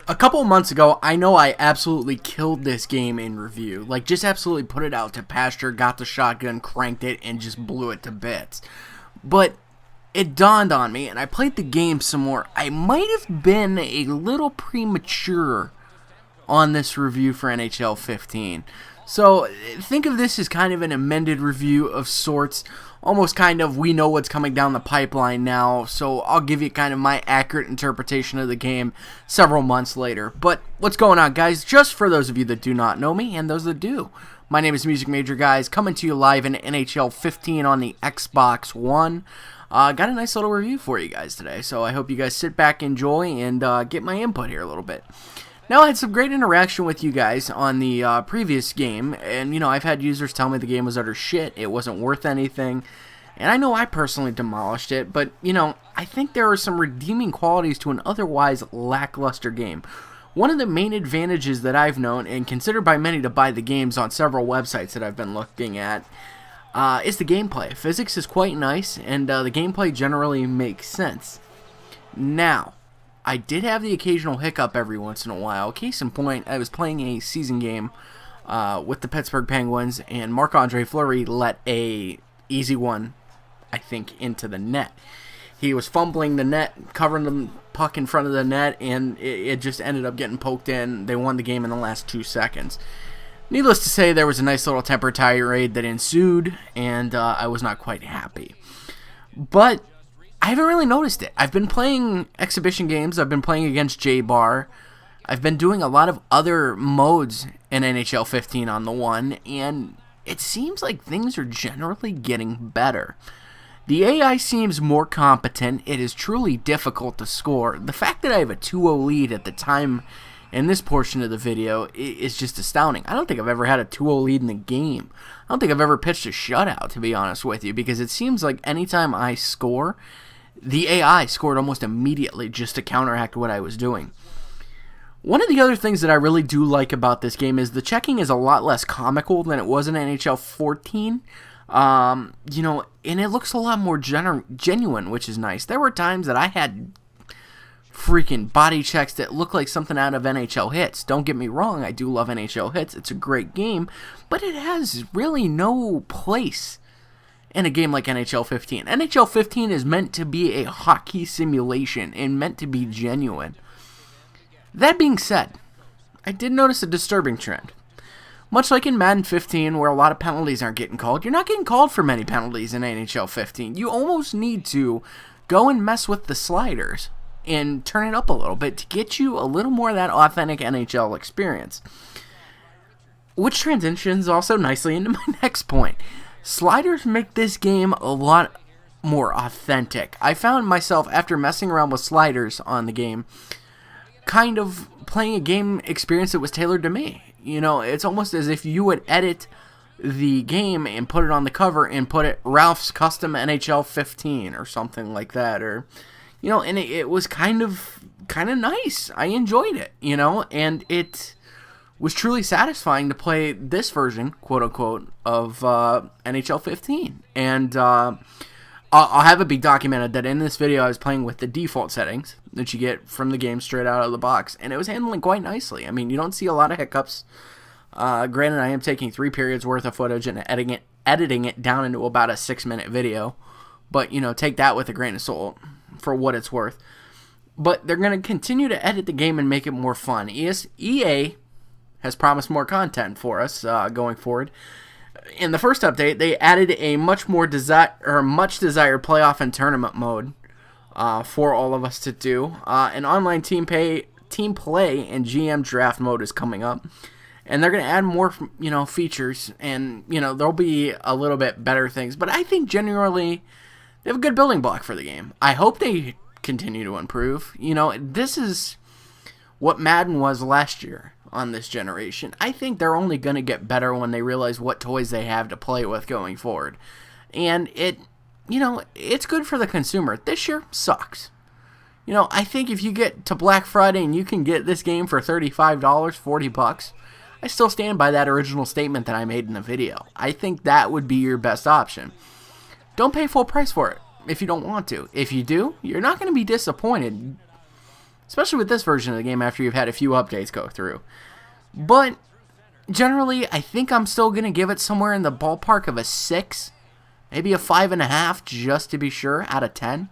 A couple of months ago, I know I absolutely killed this game in review. Like, just absolutely put it out to pasture, got the shotgun, cranked it, and just blew it to bits. But it dawned on me, and I played the game some more. I might have been a little premature on this review for NHL 15. So think of this as kind of an amended review of sorts. Almost kind of, we know what's coming down the pipeline now, so I'll give you kind of my accurate interpretation of the game several months later. But what's going on, guys? Just for those of you that do not know me, and those that do, my name is Music Major Guys, coming to you live in NHL 15 on the Xbox One. Got a nice little review for you guys today, so I hope you guys sit back, enjoy, and get my input here a little bit. Now, I had some great interaction with you guys on the previous game, and, you know, I've had users tell me the game was utter shit, it wasn't worth anything, and I know I personally demolished it, but, you know, I think there are some redeeming qualities to an otherwise lackluster game. One of the main advantages that I've known, and considered by many to buy the games on several websites that I've been looking at, is the gameplay. Physics is quite nice, and the gameplay generally makes sense. Now, I did have the occasional hiccup every once in a while. Case in point, I was playing a season game with the Pittsburgh Penguins, and Marc-Andre Fleury let a easy one, I think, into the net. He was fumbling the net, covering the puck in front of the net, and it just ended up getting poked in. They won the game in the last 2 seconds. Needless to say, there was a nice little temper tirade that ensued, and I was not quite happy. But I haven't really noticed it. I've been playing exhibition games. I've been playing against J-Bar. I've been doing a lot of other modes in NHL 15 on the one, and it seems like things are generally getting better. The AI seems more competent. It is truly difficult to score. The fact that I have a 2-0 lead at the time in this portion of the video is just astounding. I don't think I've ever had a 2-0 lead in the game. I don't think I've ever pitched a shutout, to be honest with you, because it seems like anytime I score, the AI scored almost immediately just to counteract what I was doing. One of the other things that I really do like about this game is the checking is a lot less comical than it was in NHL 14. You know, and it looks a lot more genuine, which is nice. There were times that I had freaking body checks that look like something out of NHL Hits. Don't get me wrong, I do love NHL Hits. It's a great game, but it has really no place in a game like NHL 15. NHL 15 is meant to be a hockey simulation and meant to be genuine. That being said, I did notice a disturbing trend. Much like in Madden 15, where a lot of penalties aren't getting called, you're not getting called for many penalties in NHL 15. You almost need to go and mess with the sliders and turn it up a little bit to get you a little more of that authentic NHL experience. Which transitions also nicely into my next point. Sliders make this game a lot more authentic. I found myself, after messing around with sliders on the game, kind of playing a game experience that was tailored to me. You know, it's almost as if you would edit the game and put it on the cover and put it Ralph's Custom NHL 15 or something like that. Or, you know, and it was kind of nice. I enjoyed it, you know, and it was truly satisfying to play this version, quote-unquote, of NHL 15. And I'll have it be documented that in this video I was playing with the default settings that you get from the game straight out of the box, and it was handling quite nicely. I mean, you don't see a lot of hiccups. Granted, I am taking 3 periods worth of footage and editing it down into about a 6-minute video, but, you know, take that with a grain of salt for what it's worth. But they're going to continue to edit the game and make it more fun. EA has promised more content for us going forward. In the first update, they added a much desired playoff and tournament mode for all of us to do. An online team play and GM draft mode is coming up, and they're going to add more, you know, features, and, you know, there'll be a little bit better things. But I think generally they have a good building block for the game. I hope they continue to improve. You know, this is what Madden was last year on this generation. I think they're only going to get better when they realize what toys they have to play with going forward. And it, you know, it's good for the consumer. This year sucks. You know, I think if you get to Black Friday and you can get this game for $35, $40, I still stand by that original statement that I made in the video. I think that would be your best option. Don't pay full price for it if you don't want to. If you do, you're not going to be disappointed. especially with this version of the game after you've had a few updates go through. But generally, I think I'm still going to give it somewhere in the ballpark of a 6, maybe a 5.5, just to be sure, out of 10.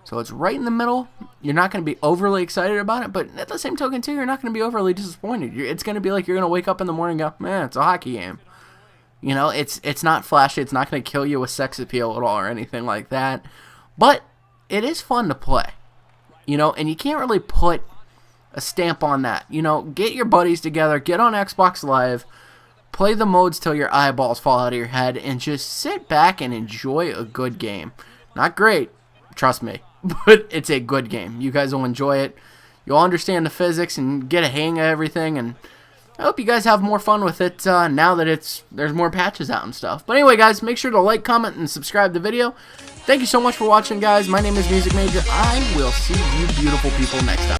So it's right in the middle. You're not going to be overly excited about it, but at the same token, too, you're not going to be overly disappointed. It's going to be like you're going to wake up in the morning and go, man, it's a hockey game. You know, it's not flashy. It's not going to kill you with sex appeal at all or anything like that. But it is fun to play. You know, and you can't really put a stamp on that. You know, get your buddies together, get on Xbox Live, play the modes till your eyeballs fall out of your head, and just sit back and enjoy a good game. Not great, trust me, but it's a good game. You guys will enjoy it. You'll understand the physics and get a hang of everything, and I hope you guys have more fun with it now that there's more patches out and stuff. But anyway, guys, make sure to like, comment, and subscribe to the video. Thank you so much for watching, guys. My name is Music Major. I will see you beautiful people next time.